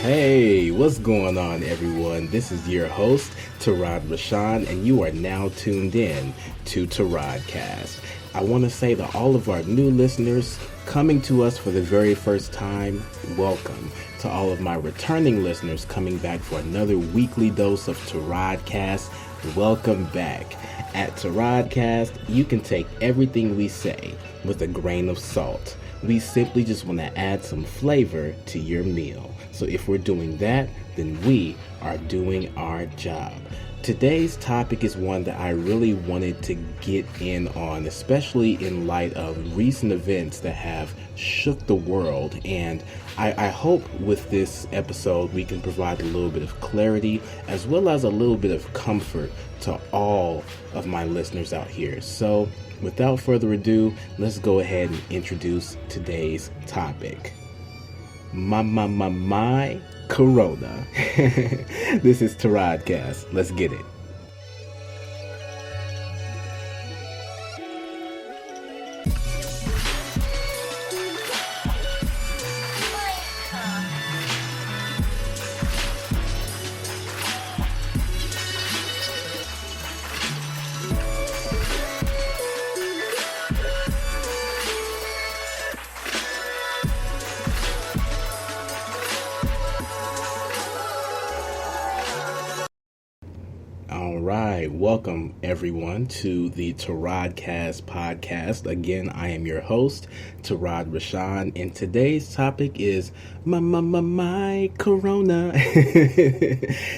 Hey, what's going on, everyone? This is your host, Tarod McKnight, and you are now tuned in to TARODCAST. I want to say to all of our new listeners coming to us for the very first time, welcome. To all of my returning listeners coming back for another weekly dose of TARODCAST, welcome back. At TARODCAST, you can take everything we say with a grain of salt. We simply just want to add some flavor to your meal. So if we're doing that, then we are doing our job. Today's topic is one that I really wanted to get in on, especially in light of recent events that have shook the world. And I hope with this episode we can provide a little bit of clarity as well as a little bit of comfort to all of my listeners out here. So without further ado, let's go ahead and introduce today's topic. My Corona. This is TARODCAST. Let's get it. All right, welcome everyone to the TARODCAST podcast. Again, I am your host, Tarod McKnight, and today's topic is my Corona.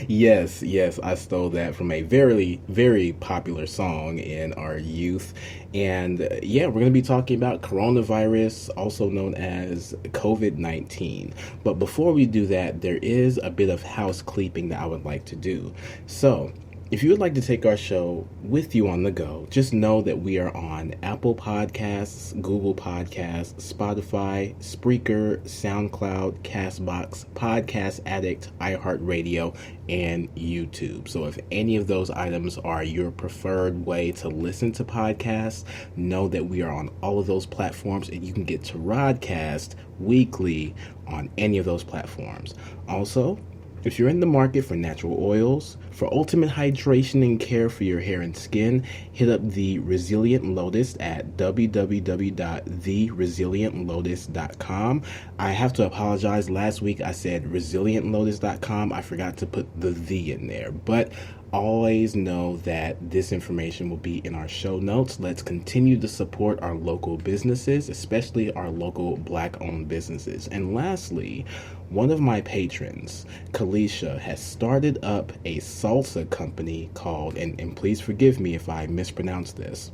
Yes, I stole that from a very, very popular song in our youth. And we're going to be talking about coronavirus, also known as COVID-19. But before we do that, there is a bit of house cleaning that I would like to do. So, if you would like to take our show with you on the go, just know that we are on Apple Podcasts, Google Podcasts, Spotify, Spreaker, SoundCloud, CastBox, Podcast Addict, iHeartRadio, and YouTube. So if any of those items are your preferred way to listen to podcasts, know that we are on all of those platforms and you can get TARODCAST weekly on any of those platforms. Also, if you're in the market for natural oils, for ultimate hydration and care for your hair and skin, hit up the Resilient Lotus at www.theresilientlotus.com. I have to apologize. Last week I said resilientlotus.com. I forgot to put the in there, but always know that this information will be in our show notes. Let's continue to support our local businesses, especially our local Black-owned businesses. And lastly, one of my patrons, Kalisha, has started up a salsa company called, and please forgive me if I mispronounce this,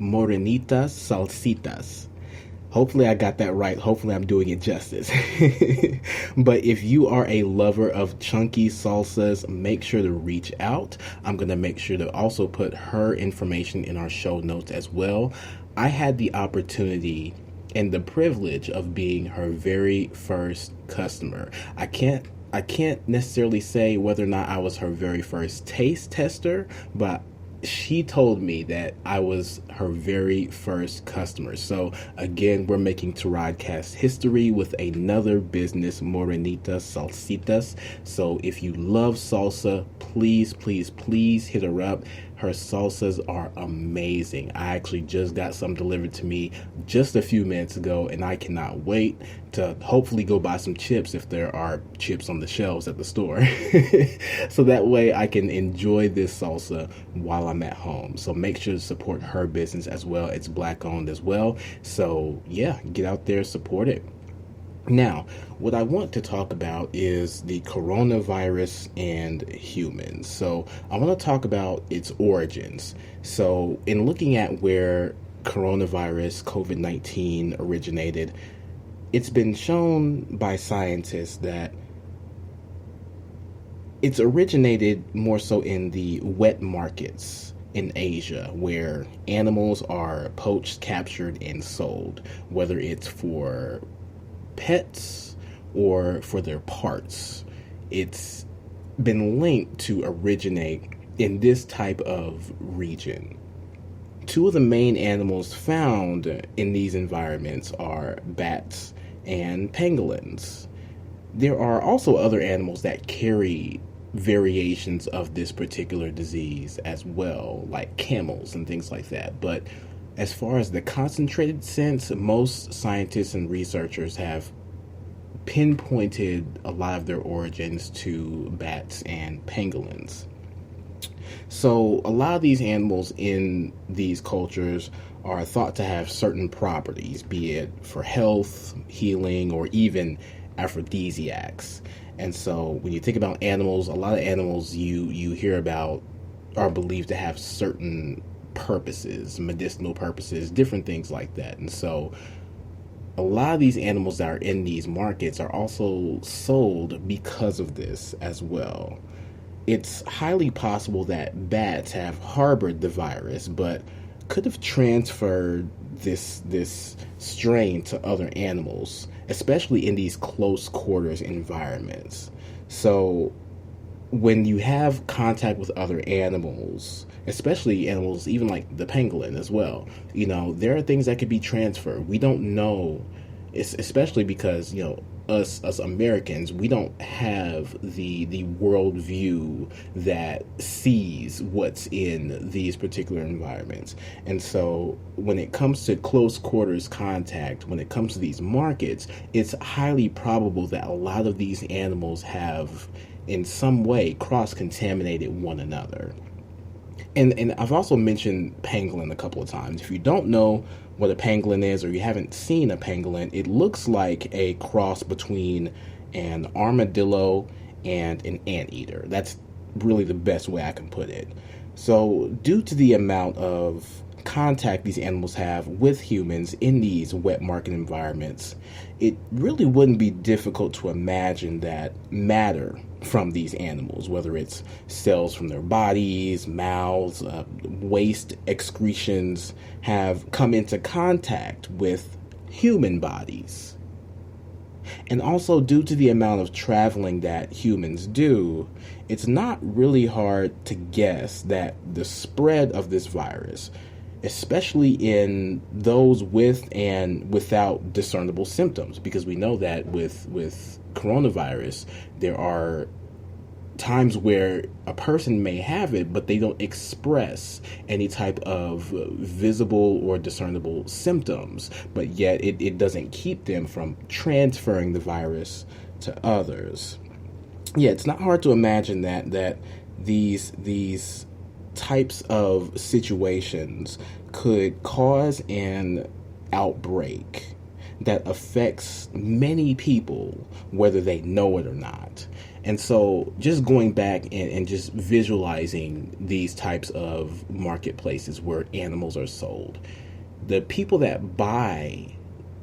Morenita Salsitas. Hopefully I got that right. Hopefully I'm doing it justice. But if you are a lover of chunky salsas, make sure to reach out. I'm going to make sure to also put her information in our show notes as well. I had the opportunity and the privilege of being her very first customer. I can't necessarily say whether or not I was her very first taste tester, but she told me that I was her very first customer. So again, we're making TARODCAST history with another business, Morenita Salsitas. So if you love salsa, please hit her up. Her salsas are amazing. I actually just got some delivered to me just a few minutes ago, and I cannot wait to hopefully go buy some chips if there are chips on the shelves at the store. So that way I can enjoy this salsa while I'm at home. So make sure to support her business as well. It's Black owned as well. So yeah, get out there, support it. Now, what I want to talk about is the coronavirus and humans. So I want to talk about its origins. So in looking at where coronavirus, COVID-19 originated, it's been shown by scientists that it's originated more so in the wet markets in Asia, where animals are poached, captured, and sold, whether it's for pets or for their parts. It's been linked to originate in this type of region. Two of the main animals found in these environments are bats and pangolins. There are also other animals that carry variations of this particular disease as well, like camels and things like that. But as far as the concentrated sense, most scientists and researchers have pinpointed a lot of their origins to bats and pangolins. So a lot of these animals in these cultures are thought to have certain properties, be it for health, healing, or even aphrodisiacs. And so when you think about animals, a lot of animals you hear about are believed to have certain purposes, medicinal purposes, different things like that. And so a lot of these animals that are in these markets are also sold because of this as well. It's highly possible that bats have harbored the virus, but could have transferred this strain to other animals, especially in these close quarters environments. So when you have contact with other animals, especially animals even like the pangolin as well, there are things that could be transferred. We don't know, especially because us Americans, we don't have the world view that sees what's in these particular environments. And so when it comes to close quarters contact, when it comes to these markets, it's highly probable that a lot of these animals have in some way cross-contaminated one another. And I've also mentioned pangolin a couple of times. If you don't know what a pangolin is, or you haven't seen a pangolin, it looks like a cross between an armadillo and an anteater. That's really the best way I can put it. So due to the amount of contact these animals have with humans in these wet market environments, it really wouldn't be difficult to imagine that matter from these animals, whether it's cells from their bodies, mouths, waste excretions, have come into contact with human bodies. And also, due to the amount of traveling that humans do, it's not really hard to guess that the spread of this virus, especially in those with and without discernible symptoms, because we know that with coronavirus, there are times where a person may have it, but they don't express any type of visible or discernible symptoms, but yet it doesn't keep them from transferring the virus to others. Yeah, it's not hard to imagine that these types of situations could cause an outbreak that affects many people, whether they know it or not. And so just going back and just visualizing these types of marketplaces where animals are sold, the people that buy,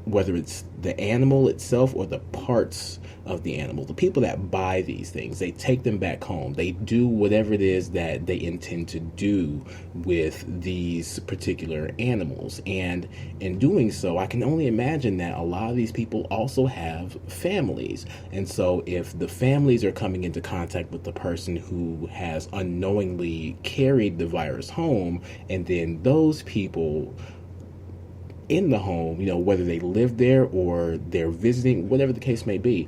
whether it's the animal itself or the parts of the animal, the people that buy these things, they take them back home. They do whatever it is that they intend to do with these particular animals. And in doing so, I can only imagine that a lot of these people also have families. And so if the families are coming into contact with the person who has unknowingly carried the virus home, and then those people in the home, whether they live there or they're visiting, whatever the case may be,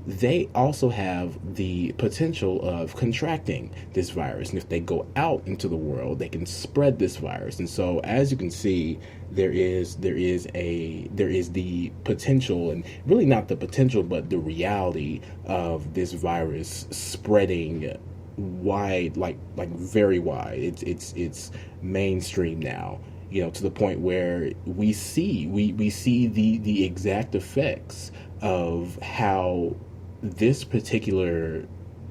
they also have the potential of contracting this virus. And if they go out into the world, they can spread this virus. And so, as you can see, there is the potential, and really not the potential, but the reality of this virus spreading wide, like very wide. It's mainstream now. To the point where we see the exact effects of how this particular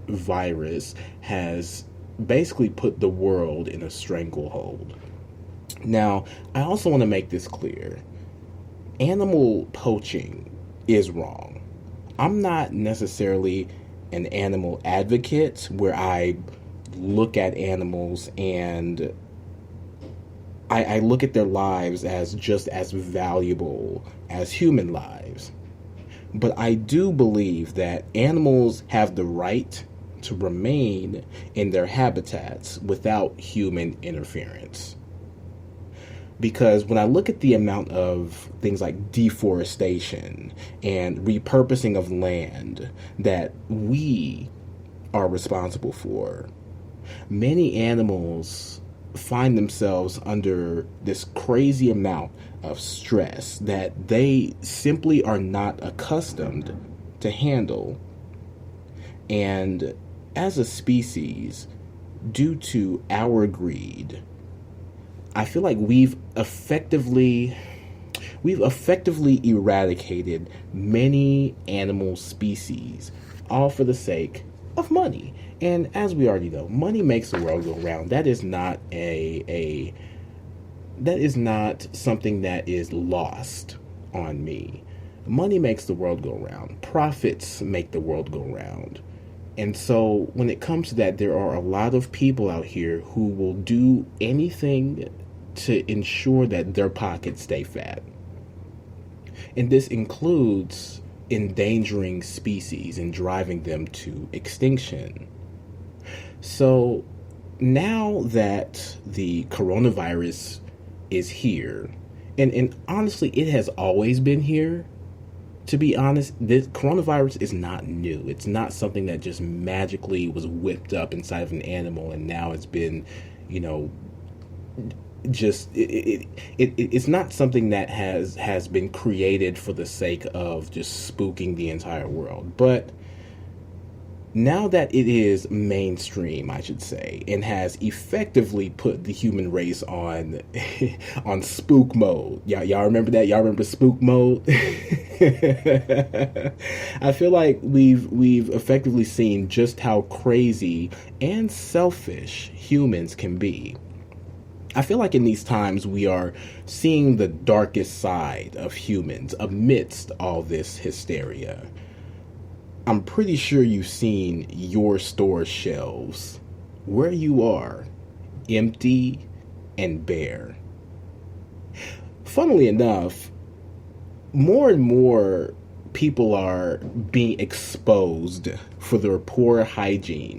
virus has basically put the world in a stranglehold. Now, I also want to make this clear. Animal poaching is wrong. I'm not necessarily an animal advocate where I look at animals and I look at their lives as just as valuable as human lives. But I do believe that animals have the right to remain in their habitats without human interference. Because when I look at the amount of things like deforestation and repurposing of land that we are responsible for, many animals find themselves under this crazy amount of stress that they simply are not accustomed to handle. And as a species, due to our greed, I feel like we've effectively eradicated many animal species, all for the sake of money. And as we already know, money makes the world go round. That is not that is not something that is lost on me. Money makes the world go round. Profits make the world go round. And so when it comes to that, there are a lot of people out here who will do anything to ensure that their pockets stay fat. And this includes endangering species and driving them to extinction. So now that the coronavirus is here, and honestly, it has always been here. To be honest, this coronavirus is not new. It's not something that just magically was whipped up inside of an animal and now it's been, just it's not something that has been created for the sake of just spooking the entire world. But now that it is mainstream, I should say, and has effectively put the human race on on spook mode. Y'all remember that? Y'all remember spook mode? I feel like we've effectively seen just how crazy and selfish humans can be. I feel like in these times we are seeing the darkest side of humans amidst all this hysteria. I'm pretty sure you've seen your store shelves where you are, empty and bare. Funnily enough, more and more people are being exposed for their poor hygiene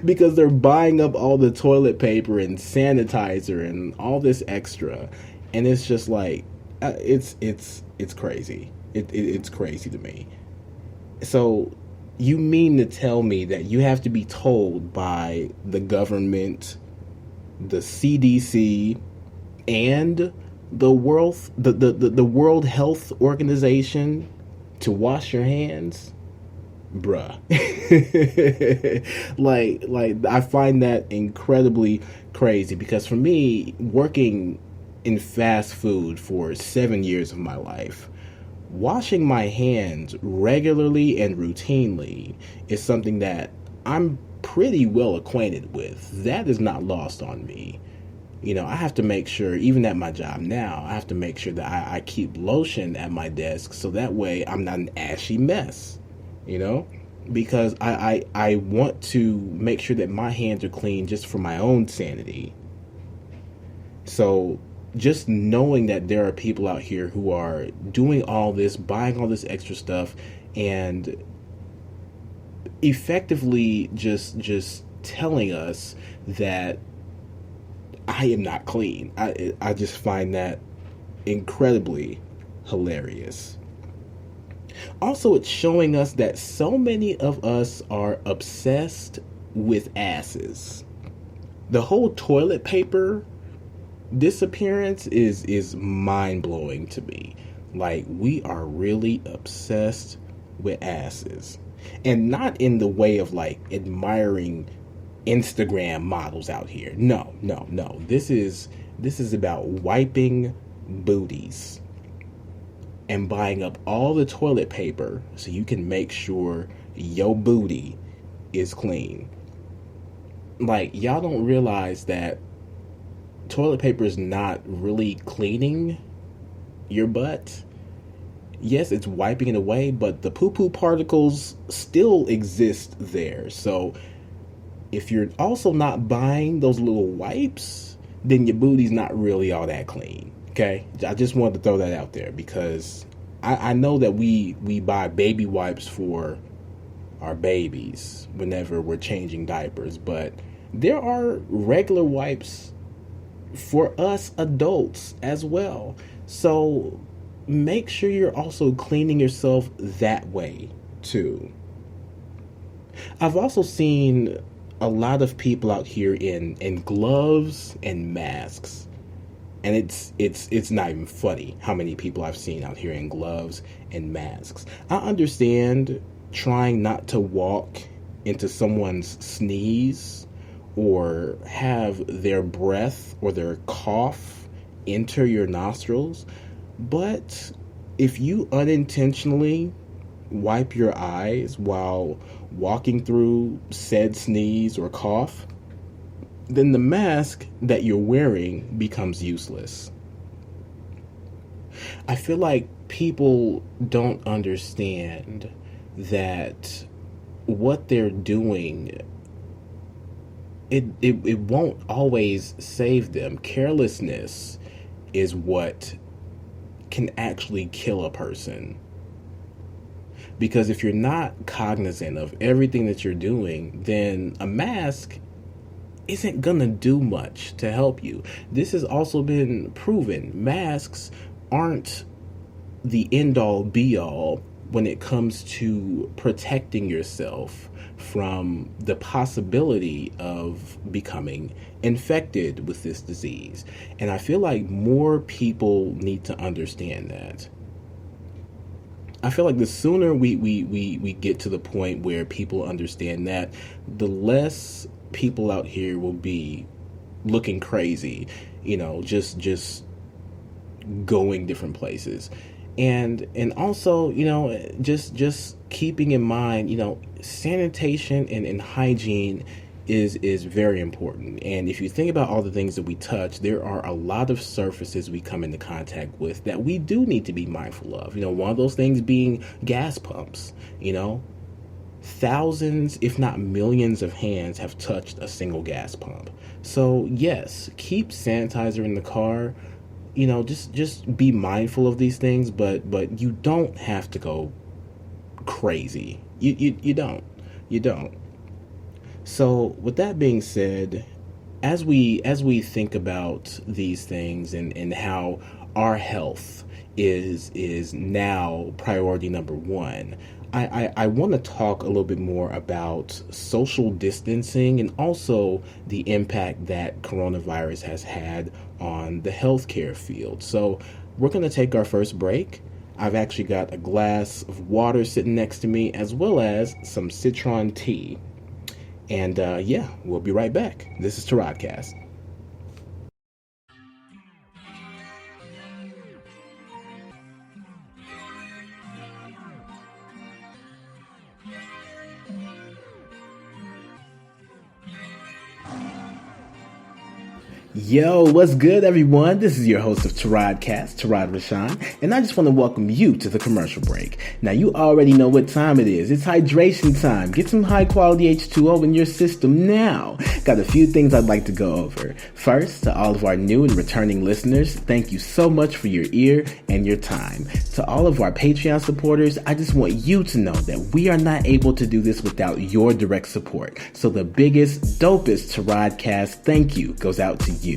because they're buying up all the toilet paper and sanitizer and all this extra, and it's just like it's crazy. It's crazy to me. So you mean to tell me that you have to be told by the government, the CDC, and the World Health Organization to wash your hands? Bruh. like I find that incredibly crazy, because for me, working in fast food for 7 years of my life, washing my hands regularly and routinely is something that I'm pretty well acquainted with. That is not lost on me. I have to make sure, even at my job now, I have to make sure that I keep lotion at my desk so that way I'm not an ashy mess, because I want to make sure that my hands are clean just for my own sanity. So just knowing that there are people out here who are doing all this, buying all this extra stuff, and effectively just telling us that I am not clean. I just find that incredibly hilarious. Also, it's showing us that so many of us are obsessed with asses. The whole toilet paper disappearance is mind-blowing to me. Like, we are really obsessed with asses, and not in the way of like admiring Instagram models out here. No. This is about wiping booties and buying up all the toilet paper so you can make sure your booty is clean. Like, y'all don't realize that toilet paper is not really cleaning your butt. Yes, it's wiping it away, but the poo-poo particles still exist there. So if you're also not buying those little wipes, then your booty's not really all that clean. Okay? I just wanted to throw that out there, because I know that we buy baby wipes for our babies whenever we're changing diapers, but there are regular wipes for us adults as well. So make sure you're also cleaning yourself that way too. I've also seen a lot of people out here in gloves and masks. And it's not even funny how many people I've seen out here in gloves and masks. I understand trying not to walk into someone's sneeze or have their breath or their cough enter your nostrils, but if you unintentionally wipe your eyes while walking through said sneeze or cough, then the mask that you're wearing becomes useless. I feel like people don't understand that what they're doing, it won't always save them. Carelessness is what can actually kill a person. Because if you're not cognizant of everything that you're doing, then a mask isn't gonna do much to help you. This has also been proven. Masks aren't the end-all be-all when it comes to protecting yourself from the possibility of becoming infected with this disease. And I feel like more people need to understand that. I feel like the sooner we get to the point where people understand that, the less people out here will be looking crazy, just going different places. And also, just keeping in mind, sanitation and hygiene is very important. And if you think about all the things that we touch, there are a lot of surfaces we come into contact with that we do need to be mindful of. One of those things being gas pumps. Thousands, if not millions of hands have touched a single gas pump. So yes, keep sanitizer in the car. Just be mindful of these things, but you don't have to go crazy. You don't. So with that being said, as we think about these things and how our health is now priority number one, I want to talk a little bit more about social distancing and also the impact that coronavirus has had on the healthcare field. So we're going to take our first break. I've actually got a glass of water sitting next to me, as well as some citron tea. And we'll be right back. This is TARODCAST. Yo, what's good, everyone? This is your host of TARODCAST, Tarod Rashan, and I just want to welcome you to the commercial break. Now, you already know what time it is. It's hydration time. Get some high-quality H2O in your system now. Got a few things I'd like to go over. First, to all of our new and returning listeners, thank you so much for your ear and your time. To all of our Patreon supporters, I just want you to know that we are not able to do this without your direct support. So the biggest, dopest TARODCAST thank you goes out to you.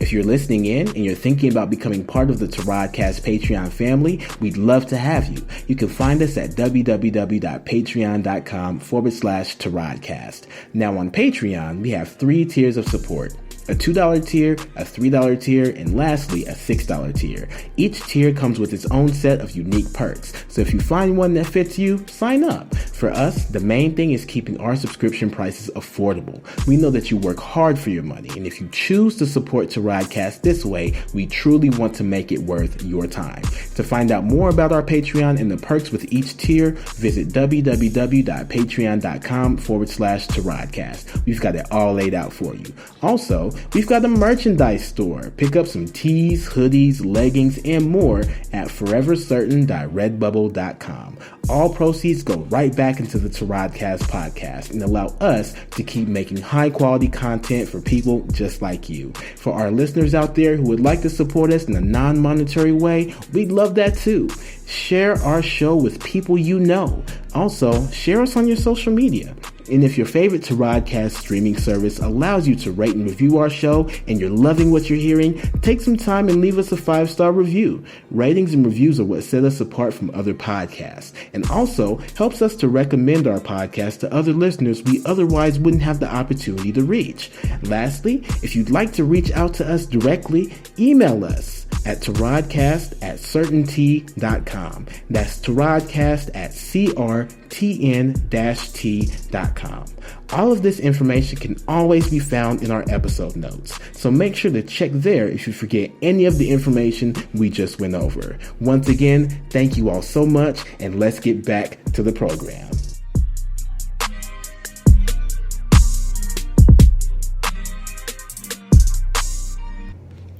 If you're listening in and you're thinking about becoming part of the TARODCAST Patreon family, we'd love to have you. You can find us at www.patreon.com/TARODCAST. Now on Patreon, we have 3 tiers of support. A $2 tier, a $3 tier, and lastly, a $6 tier. Each tier comes with its own set of unique perks. So if you find one that fits you, sign up. For us, the main thing is keeping our subscription prices affordable. We know that you work hard for your money, and if you choose to support TARODCAST this way, we truly want to make it worth your time. To find out more about our Patreon and the perks with each tier, visit www.patreon.com/TARODCAST. We've got it all laid out for you. Also, we've got a merchandise store. Pick up some tees, hoodies, leggings, and more at forevercertain.redbubble.com. All proceeds go right back into the TARODCAST podcast and allow us to keep making high quality content for people just like you. For our listeners out there who would like to support us in a non-monetary way, we'd love that too. Share our show with people you know. Also, share us on your social media. And if your favorite TARODCAST streaming service allows you to rate and review our show and you're loving what you're hearing, take some time and leave us a 5-star review. Ratings and reviews are what set us apart from other podcasts, and also helps us to recommend our podcast to other listeners we otherwise wouldn't have the opportunity to reach. Lastly, if you'd like to reach out to us directly, email us at TARODCAST@CRTN-T.com. That's TARODCAST@CRTN-T.com. All of this information can always be found in our episode notes, so make sure to check there if you forget any of the information we just went over. Once again, thank you all so much, and let's get back to the program.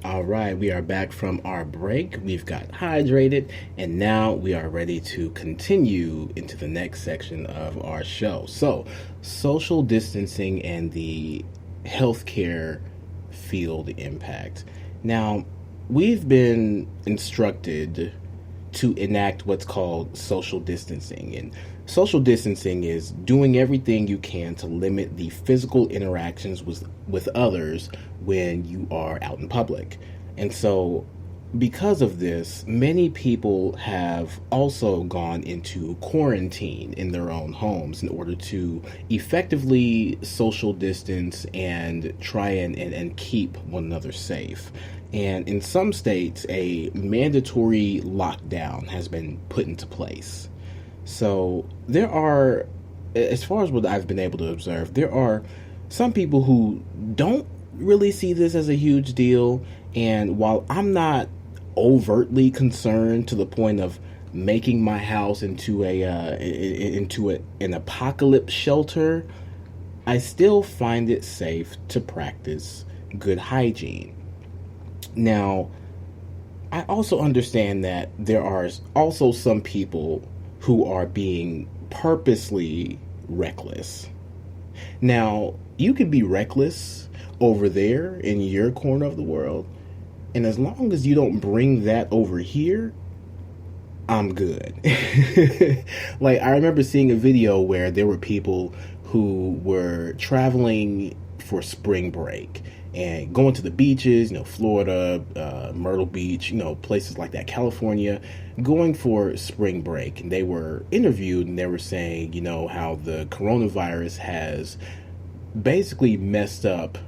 All right, we are back from our break. We've got hydrated, and now we are ready to continue into the next section of our show. So, social distancing and the healthcare field impact. Now, we've been instructed to enact what's called social distancing, and social distancing is doing everything you can to limit the physical interactions with others when you are out in public. And so because of this, many people have also gone into quarantine in their own homes in order to effectively social distance and try and keep one another safe. And in some states, a mandatory lockdown has been put into place. So there are, as far as what I've been able to observe, there are some people who don't really see this as a huge deal. And while I'm not overtly concerned to the point of making my house into an apocalypse shelter, I still find it safe to practice good hygiene. Now, I also understand that there are also some people who are being purposely reckless. Now, you could be reckless over there in your corner of the world, and as long as you don't bring that over here, I'm good. Like, I remember seeing a video where there were people who were traveling for spring break and going to the beaches, Florida, Myrtle Beach, places like that, California, going for spring break. And they were interviewed and they were saying, how the coronavirus has basically messed up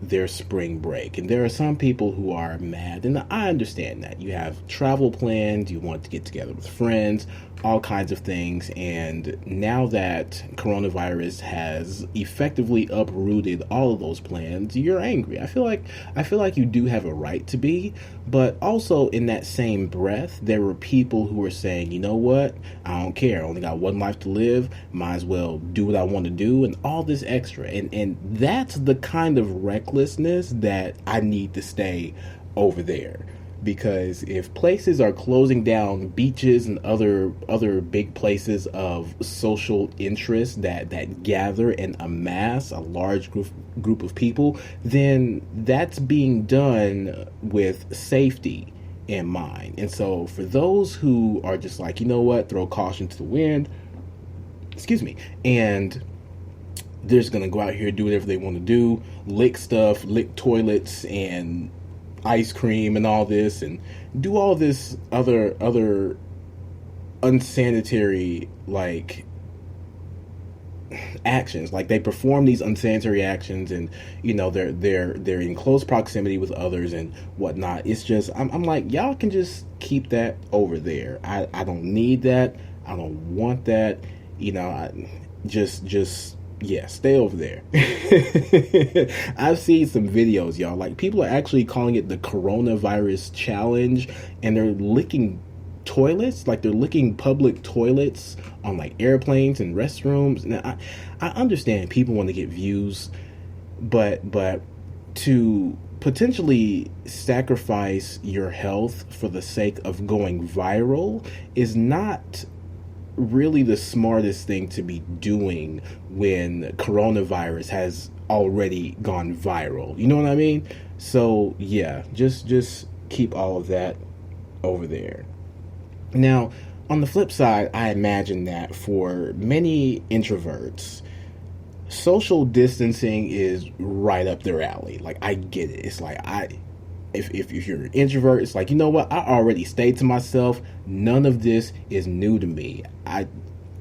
their spring break. And there are some people who are mad, and I understand that. You have travel plans, you want to get together with friends, all kinds of things, and now that coronavirus has effectively uprooted all of those plans, you're angry. I feel like you do have a right to be, but also in that same breath, there were people who were saying, you know what, I don't care, I only got one life to live, might as well do what I want to do, and all this extra, and that's the kind of recklessness that I need to stay over there. Because if places are closing down, beaches and other big places of social interest that gather and amass a large group of people, then that's being done with safety in mind. And so for those who are just like, you know what, throw caution to the wind, and they're just going to go out here and do whatever they want to do, lick stuff, lick toilets and ice cream and all this, and do all this other unsanitary actions. Like, they perform these unsanitary actions, and they're in close proximity with others and whatnot. It's just I'm like, y'all can just keep that over there. I don't need that. I don't want that. Yeah, stay over there. I've seen some videos, y'all. Like, people are actually calling it the coronavirus challenge, and they're licking toilets, like they're licking public toilets on like airplanes and restrooms. Now, I understand people want to get views, but to potentially sacrifice your health for the sake of going viral is not really the smartest thing to be doing when coronavirus has already gone viral. You know what I mean? So yeah, just keep all of that over there. Now, on the flip side, I imagine that for many introverts, social distancing is right up their alley. Like, I get it. It's like, if you're an introvert, it's like, you know what? I already stayed to myself. None of this is new to me. I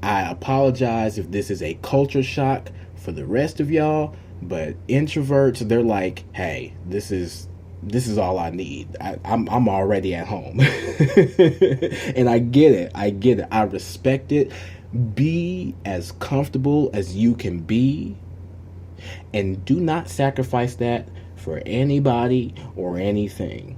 apologize if this is a culture shock for the rest of y'all, but introverts, they're like, hey, this is all I need. I'm already at home. And I get it. I respect it. Be as comfortable as you can be, and do not sacrifice that for anybody or anything.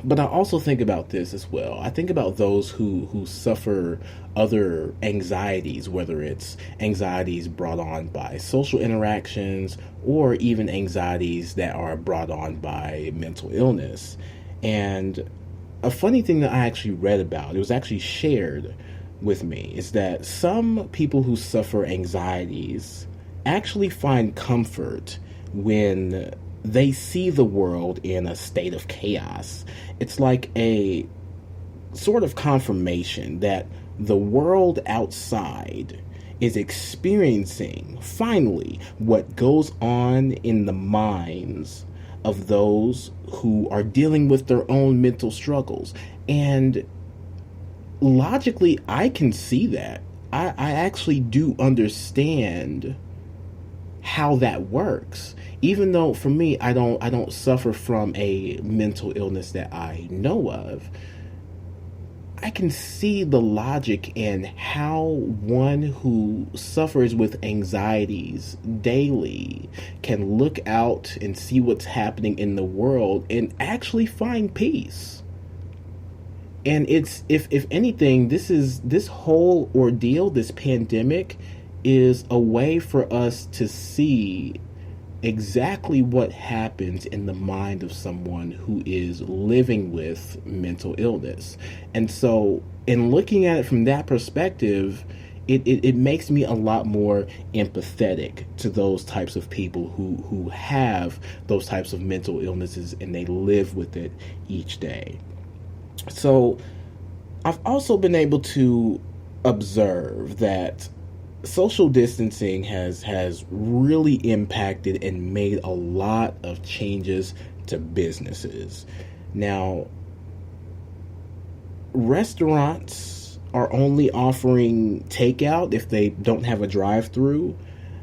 But I also think about this as well. I think about those who suffer other anxieties, whether it's anxieties brought on by social interactions or even anxieties that are brought on by mental illness. And a funny thing that I actually read about, it was actually shared with me, is that some people who suffer anxieties actually find comfort when they see the world in a state of chaos. It's like a sort of confirmation that the world outside is experiencing, finally, what goes on in the minds of those who are dealing with their own mental struggles. And logically, I can see that. I actually do understand how that works. Even though for me, I don't suffer from a mental illness that I know of, I can see the logic in how one who suffers with anxieties daily can look out and see what's happening in the world and actually find peace. And it's, if anything, this whole ordeal, this pandemic, is a way for us to see exactly what happens in the mind of someone who is living with mental illness. And so, in looking at it from that perspective, it makes me a lot more empathetic to those types of people who have those types of mental illnesses and they live with it each day. So, I've also been able to observe that social distancing has really impacted and made a lot of changes to businesses. Now, restaurants are only offering takeout if they don't have a drive-through.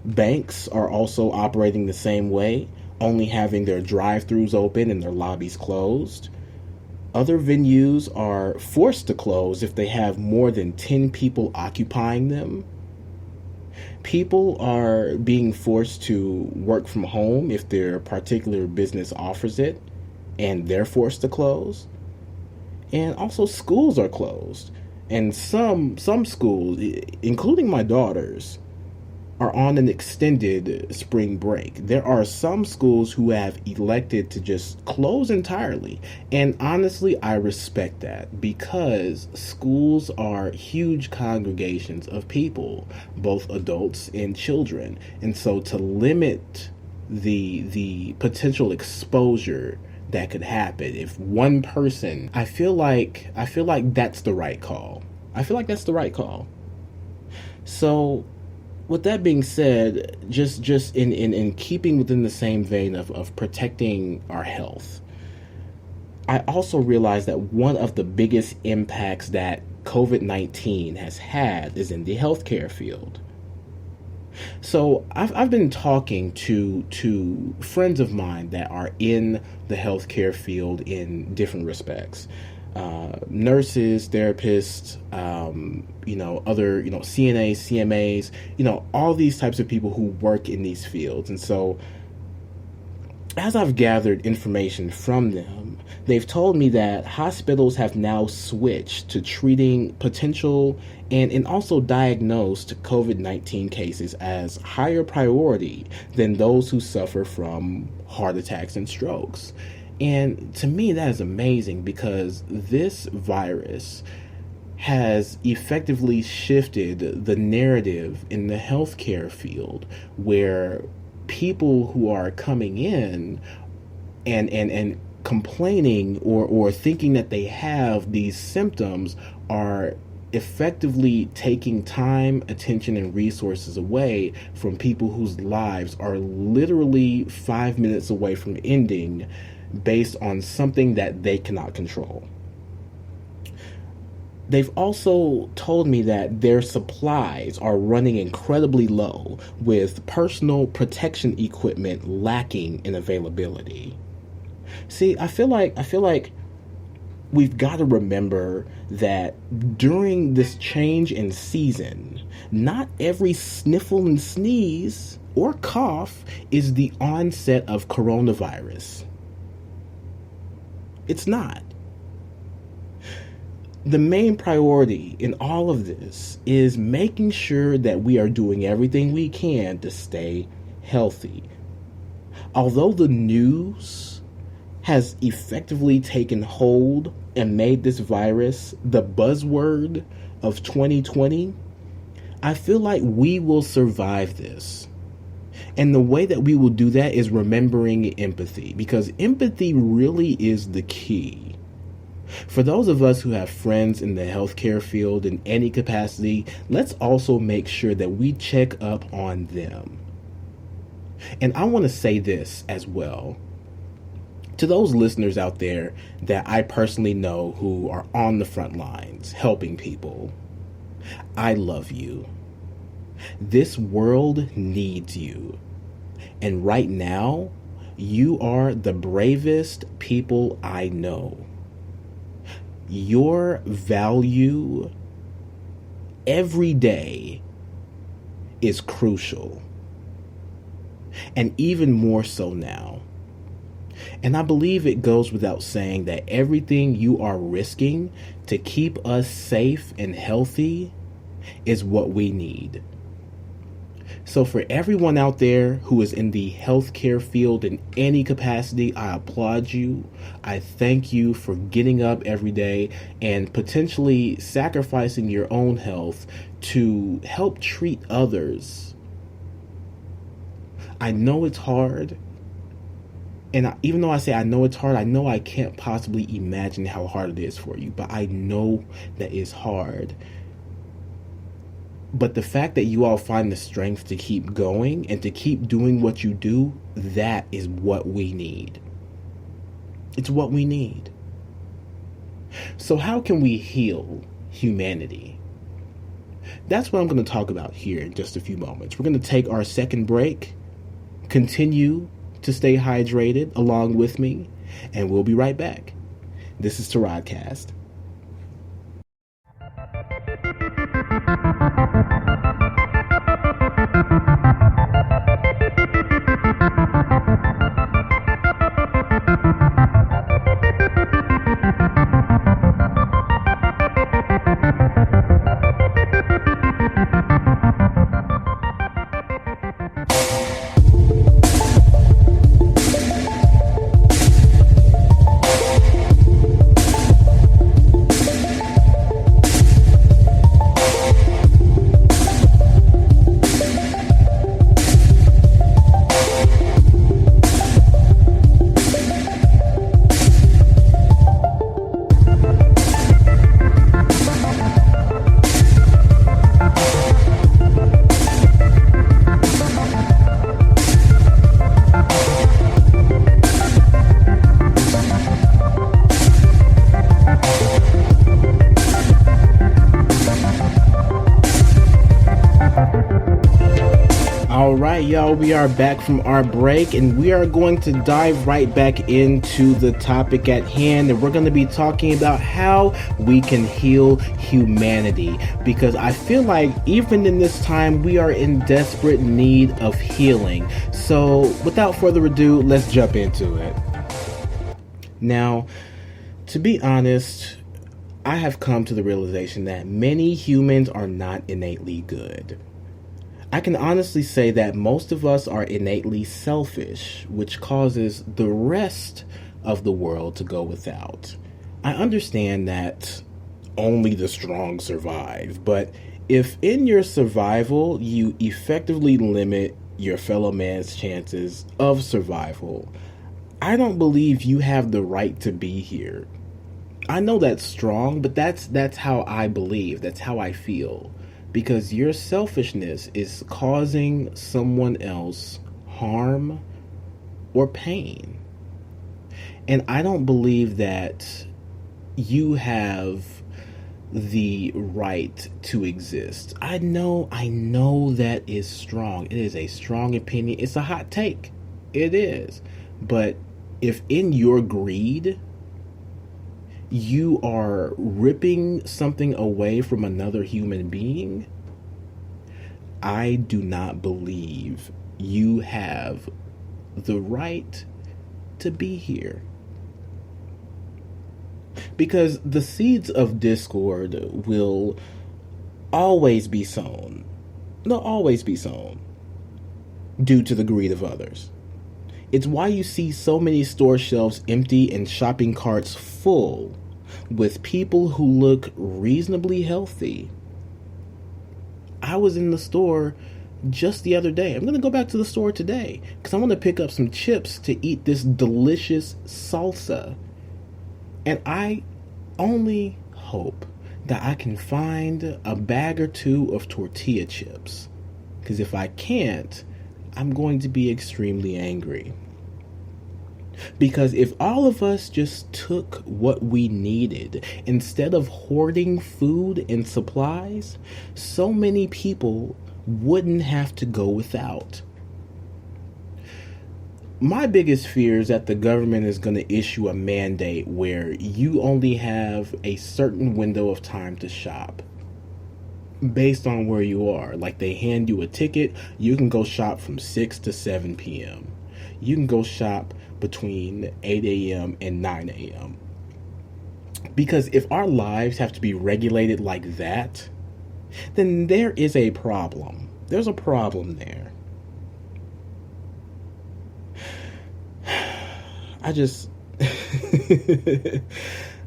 Banks are also operating the same way, only having their drive-throughs open and their lobbies closed. Other venues are forced to close if they have more than 10 people occupying them. People are being forced to work from home if their particular business offers it, and they're forced to close. And also schools are closed. And some schools, including my daughter's, are on an extended spring break. There are some schools who have elected to just close entirely. And honestly, I respect that, because schools are huge congregations of people, both adults and children. And so to limit the potential exposure that could happen if one person, I feel like that's the right call. I feel like that's the right call. So with that being said, just in keeping within the same vein of protecting our health, I also realized that one of the biggest impacts that COVID-19 has had is in the healthcare field. So I've been talking to friends of mine that are in the healthcare field in different respects. Nurses, therapists, other, CNAs, CMAs, all these types of people who work in these fields. And so as I've gathered information from them, they've told me that hospitals have now switched to treating potential and also diagnosed COVID-19 cases as higher priority than those who suffer from heart attacks and strokes. And to me, that is amazing, because this virus has effectively shifted the narrative in the healthcare field, where people who are coming in and complaining or thinking that they have these symptoms are effectively taking time, attention, and resources away from people whose lives are literally 5 minutes away from ending based on something that they cannot control. They've also told me that their supplies are running incredibly low, with personal protection equipment lacking in availability. See, I feel like we've got to remember that during this change in season, not every sniffle and sneeze or cough is the onset of coronavirus. It's not. The main priority in all of this is making sure that we are doing everything we can to stay healthy. Although the news has effectively taken hold and made this virus the buzzword of 2020, I feel like we will survive this. And the way that we will do that is remembering empathy, because empathy really is the key. For those of us who have friends in the healthcare field in any capacity, let's also make sure that we check up on them. And I want to say this as well. To those listeners out there that I personally know who are on the front lines helping people, I love you. This world needs you. And right now, you are the bravest people I know. Your value every day is crucial, and even more so now. And I believe it goes without saying that everything you are risking to keep us safe and healthy is what we need. So for everyone out there who is in the healthcare field in any capacity, I applaud you. I thank you for getting up every day and potentially sacrificing your own health to help treat others. I know it's hard. And even though I say I know it's hard, I know I can't possibly imagine how hard it is for you. But I know that it's hard. But the fact that you all find the strength to keep going and to keep doing what you do, that is what we need. It's what we need. So how can we heal humanity? That's what I'm going to talk about here in just a few moments. We're going to take our second break, continue to stay hydrated along with me, and we'll be right back. This is TARODCAST. Y'all, we are back from our break, and we are going to dive right back into the topic at hand, and we're going to be talking about how we can heal humanity, because I feel like even in this time we are in desperate need of healing. So without further ado, let's jump into it. Now, to be honest, I have come to the realization that many humans are not innately good. I can honestly say that most of us are innately selfish, which causes the rest of the world to go without. I understand that only the strong survive, but if in your survival you effectively limit your fellow man's chances of survival, I don't believe you have the right to be here. I know that's strong, but that's how I believe. That's how I feel. Because your selfishness is causing someone else harm or pain. And I don't believe that you have the right to exist. I know that is strong. It is a strong opinion. It's a hot take. It is. But if in your greed you are ripping something away from another human being, I do not believe you have the right to be here. Because the seeds of discord will always be sown. They'll always be sown due to the greed of others. It's why you see so many store shelves empty and shopping carts full with people who look reasonably healthy. I was in the store just the other day. I'm going to go back to the store today because I want to pick up some chips to eat this delicious salsa. And I only hope that I can find a bag or two of tortilla chips. Because if I can't, I'm going to be extremely angry. Because if all of us just took what we needed instead of hoarding food and supplies, so many people wouldn't have to go without. My biggest fear is that the government is going to issue a mandate where you only have a certain window of time to shop based on where you are. Like they hand you a ticket, you can go shop from 6 to 7 p.m. You can go shop between 8 a.m. and 9 a.m. Because if our lives have to be regulated like that, then there is a problem. There's a problem there. I just...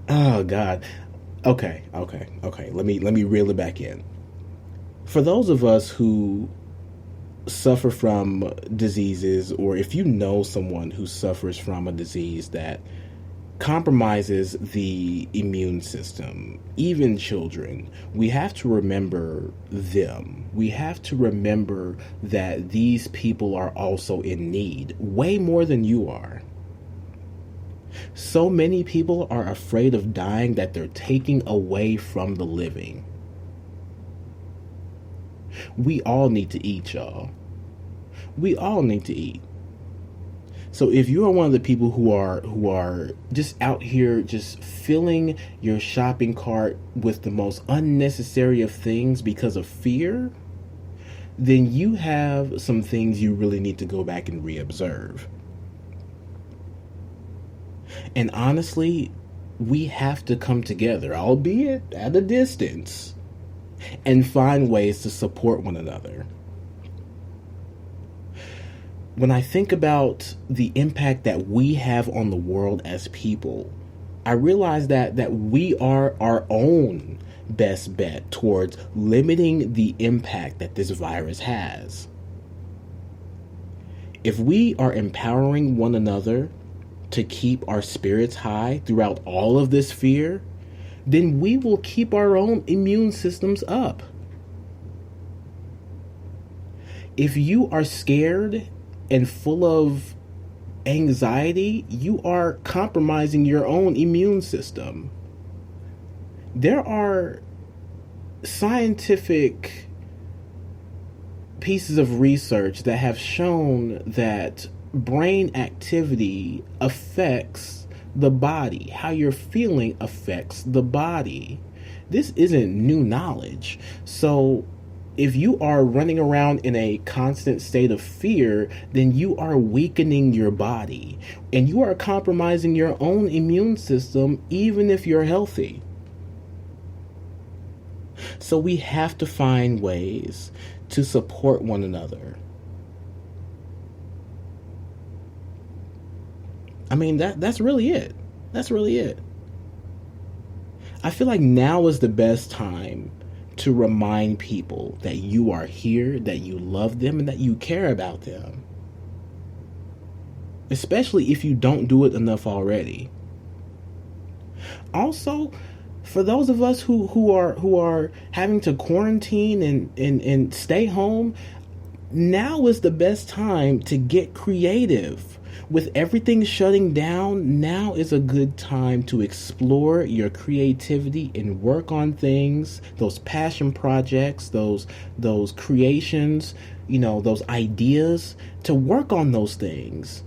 oh, God. Okay. Let me reel it back in. For those of us who suffer from diseases, or if you know someone who suffers from a disease that compromises the immune system, even children, we have to remember them. We have to remember that these people are also in need, way more than you are. So many people are afraid of dying that they're taking away from the living. We all need to eat, y'all. We all need to eat. So if you are one of the people who are just out here just filling your shopping cart with the most unnecessary of things because of fear, then you have some things you really need to go back and reobserve. And honestly, we have to come together, albeit at a distance, and find ways to support one another. When I think about the impact that we have on the world as people, I realize that we are our own best bet towards limiting the impact that this virus has. If we are empowering one another to keep our spirits high throughout all of this fear, then we will keep our own immune systems up. If you are scared and full of anxiety, you are compromising your own immune system. There are scientific pieces of research that have shown that brain activity affects the body. How you're feeling affects the body. This isn't new knowledge. So if you are running around in a constant state of fear, then you are weakening your body and you are compromising your own immune system, even if you're healthy. So we have to find ways to support one another. I mean, that's really it. That's really it. I feel like now is the best time to remind people that you are here, that you love them, and that you care about them. Especially if you don't do it enough already. Also, for those of us who are having to quarantine and stay home, now is the best time to get creative. With everything shutting down, now is a good time to explore your creativity and work on things, those passion projects, those creations, those ideas, to work on those things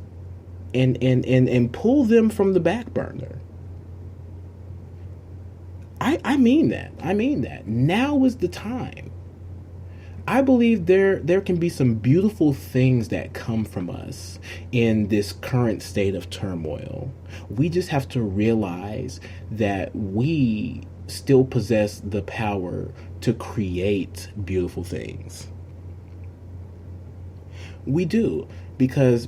and pull them from the back burner. I mean that. I mean that. Now is the time. I believe there can be some beautiful things that come from us in this current state of turmoil. We just have to realize that we still possess the power to create beautiful things. We do, because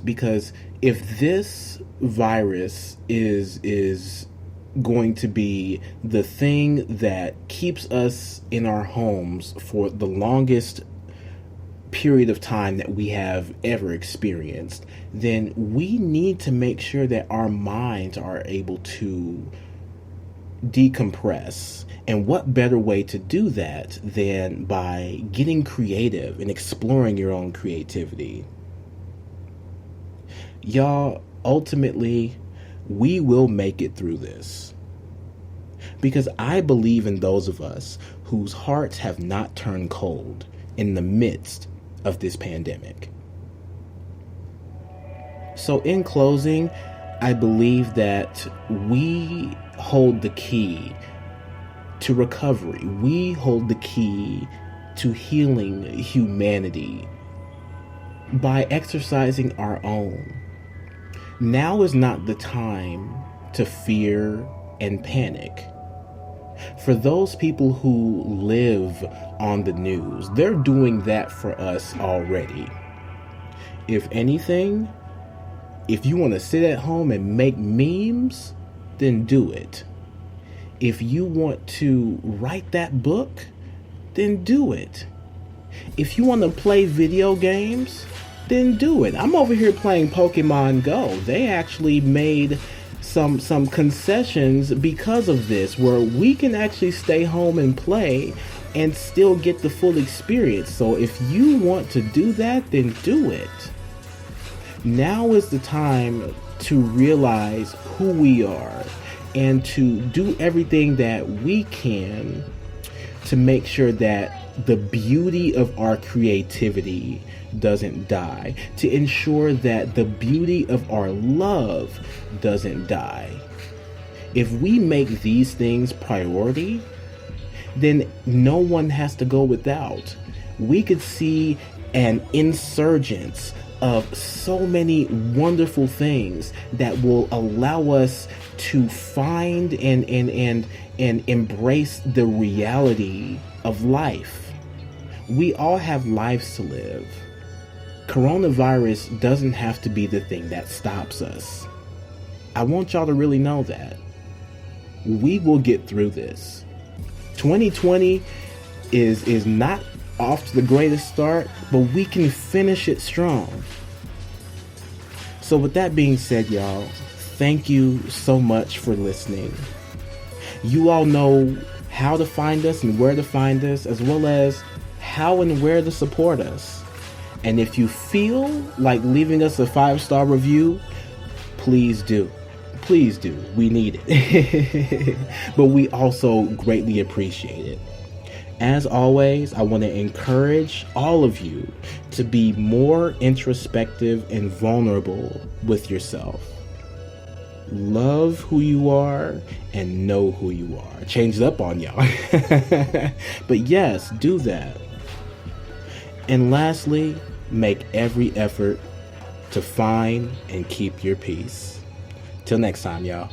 if this virus is going to be the thing that keeps us in our homes for the longest period of time that we have ever experienced, then we need to make sure that our minds are able to decompress. And what better way to do that than by getting creative and exploring your own creativity? Y'all, ultimately, we will make it through this. Because I believe in those of us whose hearts have not turned cold in the midst of this pandemic. So in closing, I believe that we hold the key to recovery. We hold the key to healing humanity by exercising our own. Now is not the time to fear and panic. For those people who live on the news, they're doing that for us already. If anything, if you want to sit at home and make memes, then do it. If you want to write that book, then do it. If you want to play video games, then do it. I'm over here playing Pokemon Go. They actually made some concessions because of this, where we can actually stay home and play and still get the full experience. So if you want to do that, then do it. Now is the time to realize who we are and to do everything that we can to make sure that the beauty of our creativity doesn't die, to ensure that the beauty of our love doesn't die. If we make these things priority, then no one has to go without. We could see an insurgence of so many wonderful things that will allow us to find and embrace the reality of life. We all have lives to live. Coronavirus doesn't have to be the thing that stops us. I want y'all to really know that. We will get through this. 2020 is not off to the greatest start, but we can finish it strong. So with that being said, y'all, thank you so much for listening. You all know how to find us and where to find us, as well as how and where to support us. And if you feel like leaving us a 5-star review, please do. Please do. We need it. But we also greatly appreciate it. As always, I want to encourage all of you to be more introspective and vulnerable with yourself. Love who you are and know who you are. Change it up on y'all. But yes, do that. And lastly, make every effort to find and keep your peace. Till next time, y'all.